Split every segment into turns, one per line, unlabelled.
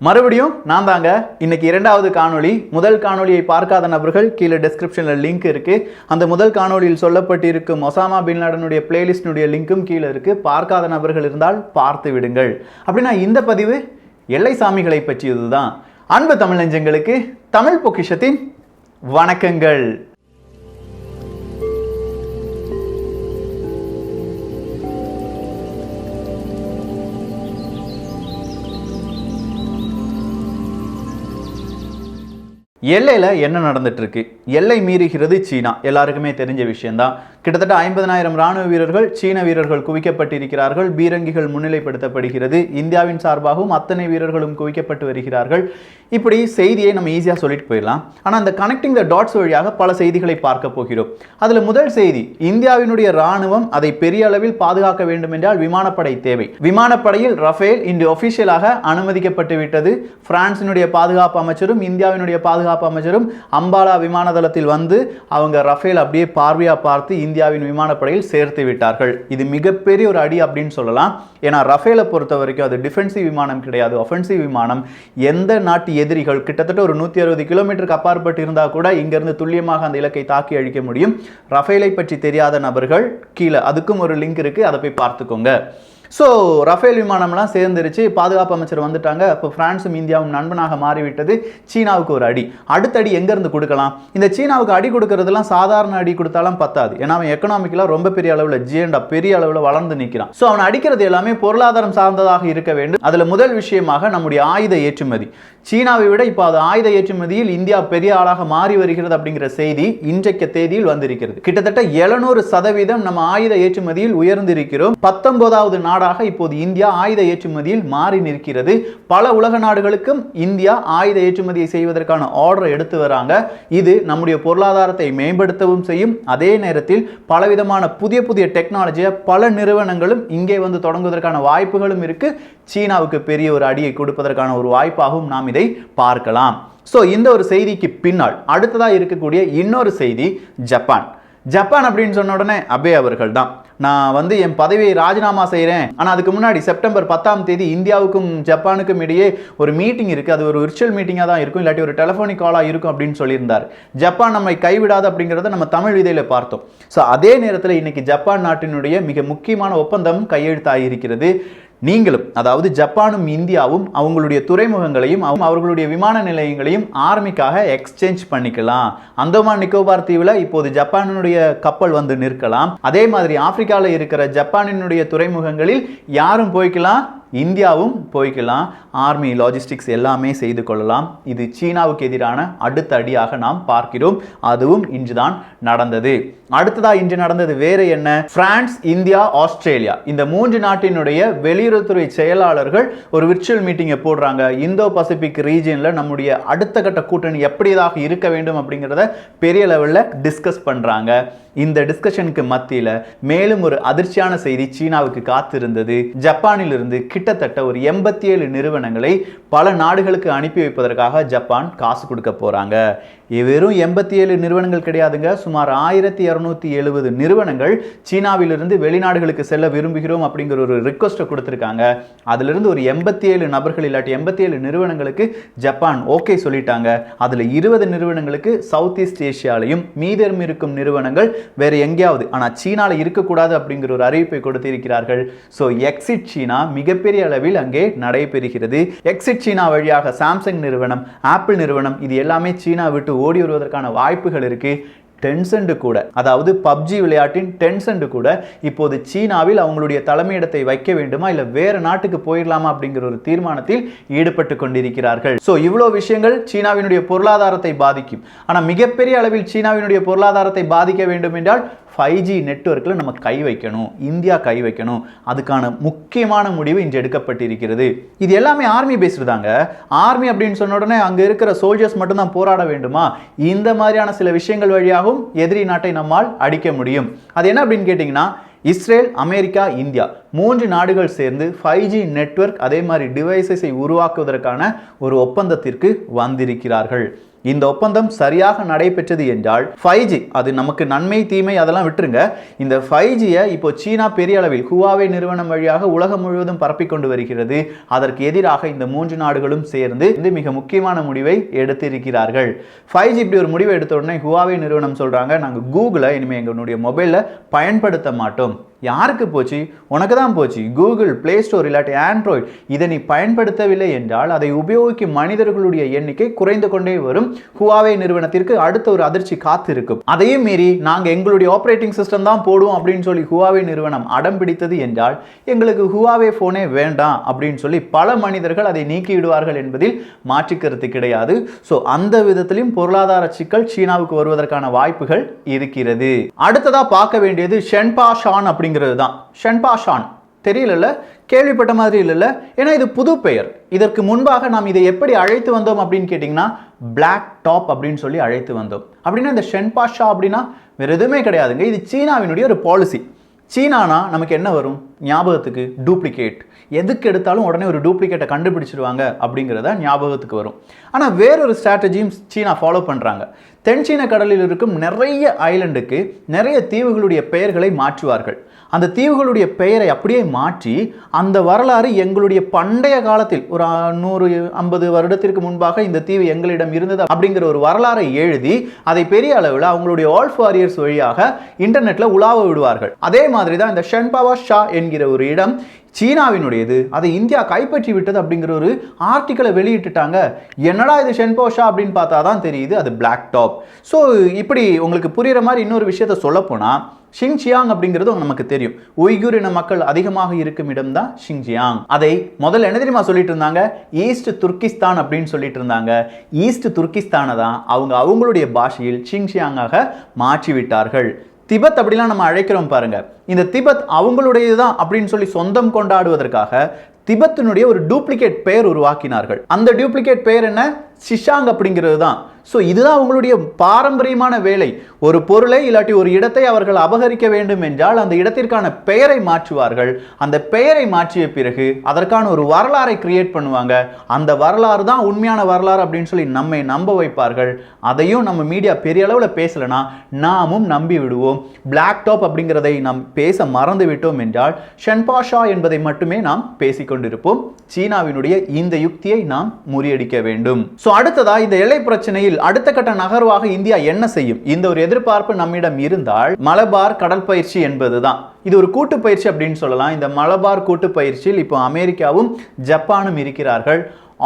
மறுபடியும் நான் தாங்க. இன்னைக்கு இரண்டாவது காணொளி. முதல் காணொளியை பார்க்காத நபர்கள் கீழே டிஸ்கிரிப்ஷன்ல லிங்க் இருக்கு. அந்த முதல் காணொளியில் சொல்லப்பட்டிருக்கும் ஒசாமா பின் லாடனுடைய பிளேலிஸ்டினுடைய லிங்கும் கீழே இருக்கு. பார்க்காத நபர்கள் இருந்தால் பார்த்து விடுங்கள். அப்படின்னா இந்த பதிவு எல்லை சாமிகளை பற்றியதுதான். அன்பு தமிழ் நெஞ்சங்களுக்கு தமிழ் பொக்கிஷத்தின் வணக்கங்கள். எல்லையில் என்ன நடந்துட்டு இருக்கு? எல்லை மீறுகிறது சீனா. எல்லாருக்குமே தெரிஞ்ச விஷயம்தான். கிட்டத்தட்ட 50,000 ராணுவ வீரர்கள் சீன வீரர்கள் குவிக்கப்பட்டிருக்கிறார்கள். பீரங்கிகள் முன்னிலைப்படுத்தப்படுகிறது. இந்தியாவின் சார்பாகவும் அத்தனை வீரர்களும் குவிக்கப்பட்டு வருகிறார்கள். இப்படி செய்தியை நம்ம ஈஸியாக சொல்லிட்டு போயிடலாம். ஆனால் அந்த கனெக்டிங் த டாட்ஸ் வழியாக பல செய்திகளை பார்க்க போகிறோம். அதில் முதல் செய்தி, இந்தியாவினுடைய ராணுவம் அதை பெரிய அளவில் பாதுகாக்க வேண்டும் என்றால் விமானப்படை தேவை. விமானப்படையில் ரஃபேல் இன்று ஒபிஷியலாக அனுமதிக்கப்பட்டு விட்டது. பிரான்சினுடைய பாதுகாப்பு அமைச்சரும் இந்தியாவினுடைய பாதுகாப்பு அமைச்சரும் அம்பாலா விமான தளத்தில் வந்து அவங்க ரஃபேல் அப்படியே பார்வையா பார்த்து இந்தியாவின் விமானப்படையில் சேர்த்து விட்டார்கள். இது மிகப்பெரிய ஒரு அடி அப்படின்னு சொல்லலாம். ஏன்னா ரஃபேலை பொறுத்த வரைக்கும் அது டிஃபென்சிவ் விமானம் கிடையாது, ஒஃபென்சிவ் விமானம். எந்த நாட்டு எதிரிகள் கிட்டத்தட்ட ஒரு 160 கிலோமீட்டருக்கு அப்பாற்பட்டு இருந்தால் கூட இங்கிருந்து துல்லியமாக அந்த இலக்கை தாக்கி அழிக்க முடியும். ரஃபேலை பற்றி தெரியாத நபர்கள் கீழே அதுக்கும் ஒரு லிங்க் இருக்கு, அதை போய் பார்த்துக்கோங்க. ஸோ ரஃபேல் விமானம்லாம் சேர்ந்துருச்சு. பாதுகாப்பு அமைச்சர் வந்துட்டாங்க. அப்போ பிரான்ஸும் இந்தியாவும் நண்பனாக மாறிவிட்டது. சீனாவுக்கு ஒரு அடி. அடுத்த அடி எங்கேருந்து கொடுக்கலாம்? இந்த சீனாவுக்கு அடி கொடுக்கறதுலாம் சாதாரண அடி கொடுத்தாலும் பத்தாது. ஏன்னா அவன் எக்கனாமிக்கலாக ரொம்ப பெரிய அளவில் ஜிஎண்டா பெரிய அளவில் வளர்ந்து நிற்கிறான். ஸோ அவன் அடிக்கிறது எல்லாமே பொருளாதாரம் சார்ந்ததாக இருக்க வேண்டும். அதில் முதல் விஷயமாக நம்முடைய ஆயுத ஏற்றுமதி. சீனாவை விட இப்போ அது ஆயுத ஏற்றுமதியில் இந்தியா பெரிய ஆளாக மாறி வருகிறது அப்படிங்கிற செய்தி இன்றைக்கு தேதியில் வந்திருக்கிறது. கிட்டத்தட்ட 700% நம்ம ஆயுத ஏற்றுமதியில் உயர்ந்திருக்கிறோம். 19வது நாடாக இப்போது இந்தியா ஆயுத ஏற்றுமதியில் மாறி நிற்கிறது. பல உலக நாடுகளுக்கும் இந்தியா ஆயுத ஏற்றுமதியை செய்வதற்கான ஆர்டர் எடுத்து வராங்க. இது நம்முடைய பொருளாதாரத்தை மேம்படுத்தவும் செய்யும். அதே நேரத்தில் பலவிதமான புதிய புதிய டெக்னாலஜியை பல நிறுவனங்களும் இங்கே வந்து தொடங்குவதற்கான வாய்ப்புகளும் இருக்கு. சீனாவுக்கு பெரிய ஒரு அடியை கொடுப்பதற்கான ஒரு வாய்ப்பாகவும் நாம் இதை பார்க்கலாம். ஸோ இந்த ஒரு செய்திக்கு பின்னால் அடுத்ததாக இருக்கக்கூடிய இன்னொரு செய்தி ஜப்பான். ஜப்பான் அப்படின்னு சொன்ன உடனே அபே அவர்கள் தான். நான் வந்து என் பதவியை ராஜினாமா செய்கிறேன், ஆனால் அதுக்கு முன்னாடி செப்டம்பர் 10ஆம் தேதி இந்தியாவுக்கும் ஜப்பானுக்கும் இடையே ஒரு மீட்டிங் இருக்குது. அது ஒரு விர்ச்சுவல் மீட்டிங்காக தான் இருக்கும், இல்லாட்டி ஒரு டெலிஃபோனிக் காலாக இருக்கும் அப்படின்னு சொல்லியிருந்தார். ஜப்பான் நம்மை கைவிடாது அப்படிங்கிறத நம்ம தமிழ் விதையில் பார்த்தோம். ஸோ அதே நேரத்தில் இன்னைக்கு ஜப்பான் நாட்டினுடைய மிக முக்கியமான ஒப்பந்தம் கையெழுத்தாகியிருக்கிறது. நீங்களும், அதாவது ஜப்பானும் இந்தியாவும் அவங்களுடைய துறைமுகங்களையும் அவர்களுடைய விமான நிலையங்களையும் ஆர்மிக்காக எக்ஸ்சேஞ்ச் பண்ணிக்கலாம். அந்தமான் நிக்கோபார் தீவில் இப்போது ஜப்பானினுடைய கப்பல் வந்து நிற்கலாம். அதே மாதிரி ஆப்பிரிக்காவில் இருக்கிற ஜப்பானினுடைய துறைமுகங்களில் யாரும் போய்க்கலாம், இந்தியாவும் போய்க்கலாம். ஆர்மி லாஜிஸ்டிக்ஸ் எல்லாமே செய்து கொள்ளலாம். இது சீனாவுக்கு எதிரான அடுத்த அடியாக நாம் பார்க்கிறோம். அதுவும் இன்றுதான் நடந்தது. அடுத்ததா இன்று நடந்தது வேற என்ன? பிரான்ஸ், இந்தியா, ஆஸ்திரேலியா இந்த 3 நாட்டினுடைய வெளியுறவுத்துறை செயலாளர்கள் ஒரு விர்ச்சுவல் மீட்டிங்கை போடுறாங்க. இந்தோ பசிபிக் ரீஜியன்ல நம்முடைய அடுத்த கட்ட கூட்டணி எப்படியாக இருக்க வேண்டும் அப்படிங்கிறத பெரிய லெவலில் டிஸ்கஸ் பண்றாங்க. இந்த டிஸ்கஷனுக்கு மத்தியில் மேலும் ஒரு அதிர்ச்சியான செய்தி சீனாவுக்கு காத்திருந்தது. ஜப்பானில் இருந்து கிட்டத்தட்ட ஒரு 87 நிறுவனங்களை பல நாடுகளுக்கு அனுப்பி வைப்பதற்காக ஜப்பான் காசு கொடுக்க போறாங்க. வெறும் 87 நிறுவனங்கள் கிடையாதுங்க, சுமார் 1270 நிறுவனங்கள் சீனாவிலிருந்து வெளிநாடுகளுக்கு செல்ல விரும்புகிறோம் அப்படிங்கிற ஒரு ரிக்வெஸ்ட்டை கொடுத்துருக்காங்க. அதிலிருந்து ஒரு 87 நபர்கள் இல்லாட்டி 87 நிறுவனங்களுக்கு ஜப்பான் ஓகே சொல்லிட்டாங்க. அதில் 20 நிறுவனங்களுக்கு சவுத் ஈஸ்ட் ஏஷியாலையும், மீதம் இருக்கும் நிறுவனங்கள் வேற எங்கேயாவது ஆனால் சீனாவில் இருக்கக்கூடாது அப்படிங்கிற ஒரு அறிவிப்பை கொடுத்திருக்கிறார்கள். ஸோ எக்ஸிட் சீனா மிகப்பெரிய அளவில் அங்கே நடைபெறுகிறது. எக்ஸிட் சீனா வழியாக சாம்சங் நிறுவனம், ஆப்பிள் நிறுவனம் இது எல்லாமே சீனா விட்டு ஓடி வருவதற்கான வாய்ப்புகள் இருக்கு. டென்சென்ட் கூட, அதாவது பப்ஜி விளையாட்டின் டென்சென்ட் கூட இப்போது சீனாவில் அவங்களுடைய தலைமையிடத்தை வைக்க வேண்டுமா இல்லை வேற நாட்டுக்கு போயிடலாமா அப்படிங்கிற ஒரு தீர்மானத்தில் ஈடுபட்டு கொண்டிருக்கிறார்கள். ஸோ இவ்வளோ விஷயங்கள் சீனாவினுடைய பொருளாதாரத்தை பாதிக்கும். ஆனால் மிகப்பெரிய அளவில் சீனாவினுடைய பொருளாதாரத்தை பாதிக்க வேண்டும் என்றால் 5G நெட்வொர்க்கில் நம்ம கை வைக்கணும், இந்தியா கை வைக்கணும். அதுக்கான முக்கியமான முடிவு இன்று எடுக்கப்பட்டிருக்கிறது. இது எல்லாமே ஆர்மி பேஸ்டு தாங்க. ஆர்மி அப்படின்னு சொன்ன உடனே அங்கே இருக்கிற சோல்ஜர்ஸ் மட்டும்தான் போராட வேண்டுமா? இந்த மாதிரியான சில விஷயங்கள் வழியாகவும் எதிரி நாட்டை நம்மால் அடிக்க முடியும். அது என்ன அப்படின்னு கேட்டிங்கன்னா, இஸ்ரேல், அமெரிக்கா, இந்தியா 3 நாடுகள் சேர்ந்து 5G நெட்வொர்க் அதே மாதிரி டிவைசஸை உருவாக்குவதற்கான ஒரு ஒப்பந்தத்திற்கு வந்திருக்கிறார்கள். இந்த ஒப்பந்தம் சரியாக நடைபெற்றது என்றால் 5G அது நமக்கு நன்மை தீமை அதெல்லாம் விட்டுருங்க. இந்த 5Gயை இப்போ சீனா பெரிய அளவில் ஹுவாவே நிறுவனம் வழியாக உலகம் முழுவதும் பரப்பிக் கொண்டு வருகிறது. அதற்கு எதிராக இந்த 3 நாடுகளும் சேர்ந்து மிக முக்கியமான முடிவை எடுத்திருக்கிறார்கள். 5G இப்படி ஒரு முடிவை எடுத்த உடனே ஹுவாவே நிறுவனம் சொல்றாங்க, நாங்க கூகுளை இனிமே எங்களுடைய மொபைல்ல பயன்படுத்த மாட்டோம். யாருக்கு போச்சு? உனக்கு தான் போச்சு. கூகுள் பிளே ஸ்டோர் இல்லாட்டி ஆண்ட்ராய்டு இதை நீ பயன்படுத்தவில்லை என்றால் அதை உபயோகிக்கும் மனிதர்களுடைய எண்ணிக்கை குறைந்து கொண்டே வரும். ஹுவாவே நிறுவனத்திற்கு அடுத்த ஒரு அதிர்ச்சி காத்து இருக்கும். அதையும் மீறி நாங்கள் எங்களுடைய ஆப்ரேட்டிங் சிஸ்டம் தான் போடுவோம் அப்படின்னு சொல்லி ஹுவாவே நிறுவனம் அடம் பிடித்தது என்றால் எங்களுக்கு ஹுவாவே போனே வேண்டாம் அப்படின்னு சொல்லி பல மனிதர்கள் அதை நீக்கிவிடுவார்கள் என்பதில் மாற்று கருத்து கிடையாது. ஸோ அந்த விதத்திலும் பொருளாதார சிக்கல் சீனாவுக்கு வருவதற்கான வாய்ப்புகள் இருக்கிறது. அடுத்ததா பார்க்க வேண்டியது ஷென்பா ஷான் அப்படிங்கிறது தான். ஷென்பா ஷான் தெரியல, கேள்விப்பட்ட மாதிரி இல்லைல்ல, ஏன்னா இது புது பெயர். இதற்கு முன்பாக நாம் இதை எப்படி அழைத்து வந்தோம் அப்படின்னு கேட்டிங்கன்னா பிளாக் டாப் அப்படின்னு சொல்லி அழைத்து வந்தோம். அப்படின்னா இந்த ஷென்பா ஷா அப்படின்னா வேற எதுவுமே கிடையாதுங்க. இது சீனாவினுடைய ஒரு பாலிசி. சீனானா நமக்கு என்ன வரும் ஞாபகத்துக்கு? டூப்ளிகேட். எதுக்கு எடுத்தாலும் உடனே ஒரு டூப்ளிகேட்டை கண்டுபிடிச்சிருவாங்க அப்படிங்கிறத ஞாபகத்துக்கு வரும். ஆனால் வேறொரு ஸ்ட்ராட்டஜியும் சீனா ஃபாலோ பண்ணுறாங்க. தென்சீன கடலில் இருக்கும் நிறைய ஐலண்டுக்கு நிறைய தீவுகளுடைய பெயர்களை மாற்றுவார்கள். அந்த தீவுகளுடைய பெயரை அப்படியே மாற்றி அந்த வரலாறு எங்களுடைய பண்டைய காலத்தில் ஒரு 150 வருடத்திற்கு முன்பாக இந்த தீவு எங்களிடம் இருந்தது அப்படிங்கிற ஒரு வரலாறை எழுதி அதை பெரிய அளவில் அவங்களுடைய ஆல்ஃப் வாரியர்ஸ் வழியாக இன்டர்நெட்ல உலாவ விடுவார்கள். அதே மாதிரி தான் இந்த ஷென்பா ஷா என்கிற ஒரு இடம் சீனாவினுடையது, அதை இந்தியா கைப்பற்றி விட்டது அப்படிங்கிற ஒரு ஆர்டிக்கலை வெளியிட்டுட்டாங்க. என்னடா இது ஷென்பா ஷா அப்படின்னு பார்த்தா தான் தெரியுது அது பிளாக் டாப். ஸோ இப்படி உங்களுக்கு புரியுற மாதிரி இன்னொரு விஷயத்த சொல்ல போனால் ஷிங்ஜியாங் அப்படிங்கிறது நமக்கு தெரியும். உய்குர் இன மக்கள் அதிகமாக இருக்கும் இடம் தான் ஷிங்ஜியாங். அதை முதல்ல என்ன தெரியுமா சொல்லிட்டு இருந்தாங்க? ஈஸ்ட் துர்கிஸ்தான் அப்படின்னு சொல்லிட்டு இருந்தாங்க. ஈஸ்ட் துர்கிஸ்தானை தான் அவங்களுடைய பாஷையில் ஷிங்ஜியாங்காக மாற்றி விட்டார்கள். திபெத் அப்படிலாம் நம்ம அழைக்கிறோம் பாருங்க. இந்த திபெத் அவங்களுடையதுதான் அப்படின்னு சொல்லி சொந்தம் கொண்டாடுவதற்காக திபெத்தினுடைய ஒரு டூப்ளிகேட் பெயர் உருவாக்கினார்கள். அந்த டூப்ளிகேட் பெயர் என்ன? ஷிஷாங் அப்படிங்கிறது தான். ஸோ இதுதான் அவங்களுடைய பாரம்பரியமான வேலை. ஒரு பொருளை இல்லாட்டி ஒரு இடத்தை அவர்கள் அபகரிக்க வேண்டும் என்றால் அந்த இடத்திற்கான பெயரை மாற்றுவார்கள். அந்த பெயரை மாற்றிய பிறகு அதற்கான ஒரு வரலாறை கிரியேட் பண்ணுவாங்க. அந்த வரலாறு தான் உண்மையான வரலாறு அப்படின்னு சொல்லி நம்மை நம்ப வைப்பார்கள். அதையும் நம்ம மீடியா பெரிய அளவில் பேசலைன்னா நாமும் நம்பி விடுவோம். பிளாக் டாப் அப்படிங்கிறதை நாம் பேச மறந்து விட்டோம் என்றால் ஷென்பா ஷா என்பதை மட்டுமே நாம் பேசிக்கொண்டிருப்போம். சீனாவினுடைய இந்த யுக்தியை நாம் முறியடிக்க வேண்டும். ஸோ அடுத்ததா இந்த எல்லை பிரச்சனையில் அடுத்த கட்ட நகர்வாக இந்தியா என்ன செய்யும்? இந்த ஒரு எதிர்பார்ப்பு நம்மிடம் இருந்தால் மலபார் கடல் பயிற்சி என்பதுதான். இது ஒரு கூட்டு பயிற்சி அப்படின்னு சொல்லலாம். இந்த மலபார் கூட்டு பயிற்சியில் இப்போ அமெரிக்காவும் ஜப்பானும் இருக்கிறார்கள்.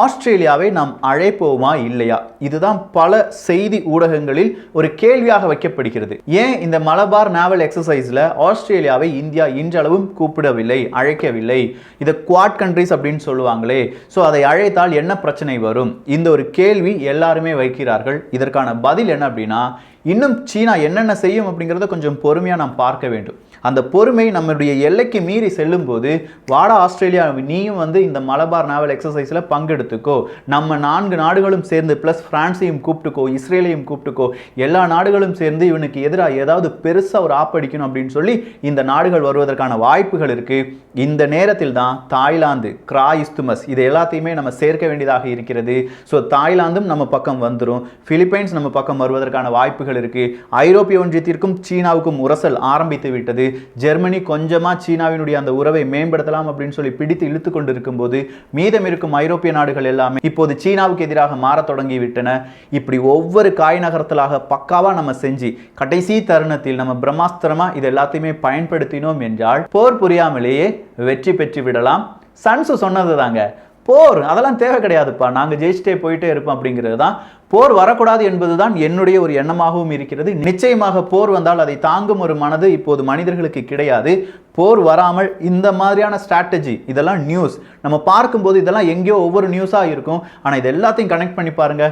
ஆஸ்திரேலியாவை நாம் அழைப்போமா இல்லையா? இதுதான் பல செய்தி ஊடகங்களில் ஒரு கேள்வியாக வைக்கப்படுகிறது. ஏன் இந்த மலபார் நேவல் எக்ஸசைஸ்ல ஆஸ்திரேலியாவை இந்தியா இன்றளவும் கூப்பிடவில்லை, அழைக்கவில்லை? இதை குவாட் கண்ட்ரிஸ் அப்படின்னு சொல்லுவாங்களே. ஸோ அதை அழைத்தால் என்ன பிரச்சனை வரும்? இந்த ஒரு கேள்வி எல்லாருமே வைக்கிறார்கள். இதற்கான பதில் என்ன அப்படின்னா, இன்னும் சீனா என்னென்ன செய்யும் அப்படிங்கிறத கொஞ்சம் பொறுமையாக நாம் பார்க்க வேண்டும். அந்த பொறுமை நம்முடைய எல்லைக்கு மீறி செல்லும் போது வாடா ஆஸ்திரேலியா நீயும் வந்து இந்த மலபார் நேவல் எக்ஸசைஸில் பங்கெடுத்துக்கோ, நம்ம 4 நாடுகளும் சேர்ந்து ப்ளஸ் பிரான்ஸையும் கூப்பிட்டுக்கோ, இஸ்ரேலையும் கூப்பிட்டுக்கோ, எல்லா நாடுகளும் சேர்ந்து இவனுக்கு எதிராக ஏதாவது பெருசாக ஒரு ஆப்படிக்கணும் அப்படின்னு சொல்லி இந்த நாடுகள் வருவதற்கான வாய்ப்புகள் இருக்குது. இந்த நேரத்தில் தான் தாய்லாந்து, கிராயிஸ்துமஸ் இது எல்லாத்தையுமே நம்ம சேர்க்க வேண்டியதாக இருக்கிறது. ஸோ தாய்லாந்தும் நம்ம பக்கம் வந்துடும், பிலிப்பைன்ஸ் நம்ம பக்கம் வருவதற்கான வாய்ப்புகள் இருக்கு. ஐரோப்பிய ஒன்றியத்திற்கும் சீனாவுக்கும் உரசல் ஆரம்பித்து விட்டது. ஜெர்மனி கொஞ்சமா சீனாவினுடைய அந்த உறவை மேம்படுத்தலாம் அப்படின்னு சொல்லி பிடித்து இழுத்து கொண்டு இருக்கும் போது மீதம் இருக்கும் ஐரோப்பிய நாடுகள் எல்லாமே இப்போது சீனாவுக்கு எதிராக மாற தொடங்கி விட்டன. இப்படி ஒவ்வொரு காய் நகரத்திலாக பக்காவா நம்ம செஞ்சு கடைசி தருணத்தில் நம்ம பிரம்மாஸ்திரமா இது எல்லாத்தையுமே பயன்படுத்தினோம் என்றால் போர் புரியாமலேயே வெற்றி பெற்று விடலாம். சன்சு சொன்னது தாங்க, போர் அதெல்லாம் தேவை கிடையாதுப்பா, நாங்கள் ஜெயிச்சிட்டே போயிட்டே இருப்போம் அப்படிங்கிறது தான். போர் வரக்கூடாது என்பதுதான் என்னுடைய ஒரு எண்ணமாகவும் இருக்கிறது. நிச்சயமாக போர் வந்தால் அதை தாங்கும் ஒரு மனது இப்போது மனிதர்களுக்கு கிடையாது. போர் வராமல் இந்த மாதிரியான ஸ்ட்ராட்டஜி இதெல்லாம் நியூஸ் நம்ம பார்க்கும்போது இதெல்லாம் எங்கேயோ ஒவ்வொரு நியூஸாக இருக்கும். ஆனால் இது எல்லாத்தையும் கனெக்ட் பண்ணி பாருங்க,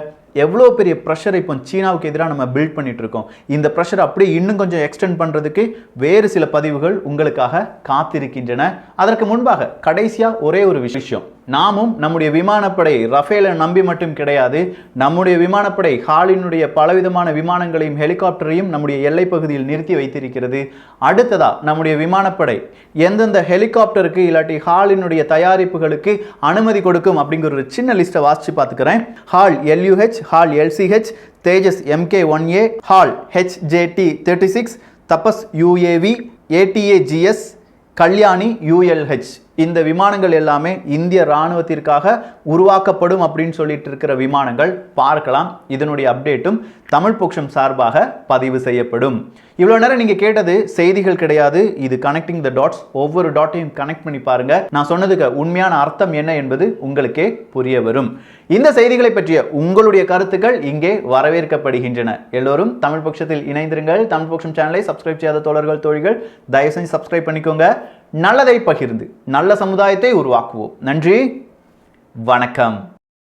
எவ்வளோ பெரிய ப்ரெஷரை இப்போ சீனாவுக்கு எதிராக நம்ம பில்ட் பண்ணிட்டு இருக்கோம். இந்த ப்ரெஷர் அப்படியே இன்னும் கொஞ்சம் எக்ஸ்டெண்ட் பண்ணுறதுக்கு வேறு சில பதிவுகள் உங்களுக்காக காத்திருக்கின்றன. அதற்கு முன்பாக கடைசியாக ஒரே ஒரு விஷயம், நாமும் நம்முடைய விமானப்படை ரஃபேலை நம்பி மட்டும் கிடையாது, நம்முடைய விமானப்படை ஹாலினுடைய பலவிதமான விமானங்களையும் ஹெலிகாப்டரையும் நம்முடைய எல்லை பகுதியில் நிறுத்தி வைத்திருக்கிறது. அடுத்ததா நம்முடைய விமானப்படை எந்தெந்த ஹெலிகாப்டருக்கு இல்லாட்டி ஹாலினுடைய தயாரிப்புகளுக்கு அனுமதி கொடுக்கும் அப்படிங்கிற ஒரு சின்ன லிஸ்ட்டை வாசிச்சு பார்த்துக்கிறேன். ஹால் LUH, ஹால் LCH, தேஜஸ் MK1A, ஹால் HJT-36, தபஸ் UAV, ATA-GS, கல்யாணி ULH. இந்த விமானங்கள் எல்லாமே இந்திய ராணுவத்திற்காக உருவாக்கப்படும் அப்படின்னு சொல்லிட்டு இருக்கிற விமானங்கள். பார்க்கலாம், இதனுடைய அப்டேட்டும் தமிழ் பொக்கிஷம் சார்பாக பதிவு செய்யப்படும். இவ்வளோ நேரம் நீங்கள் கேட்டது செய்திகள் கிடையாது, இது கனெக்டிங் த டாட்ஸ். ஒவ்வொரு டாட்டையும் கனெக்ட் பண்ணி பாருங்க. நான் சொன்னதுக்கு உண்மையான அர்த்தம் என்ன என்பது உங்களுக்கே புரிய வரும். இந்த செய்திகளை பற்றிய உங்களுடைய கருத்துக்கள் இங்கே வரவேற்கப்படுகின்றன. எல்லோரும் தமிழ் பொக்கிஷத்தில் இணைந்திருங்கள். தமிழ் பொக்கிஷம் சேனலை சப்ஸ்கிரைப் செய்யாத தோழர்கள் தோழிகள் தயவு செஞ்சு சப்ஸ்கிரைப் பண்ணிக்கோங்க. நல்லதை பகிர்ந்து நல்ல சமுதாயத்தை உருவாக்குவோம். நன்றி, வணக்கம்.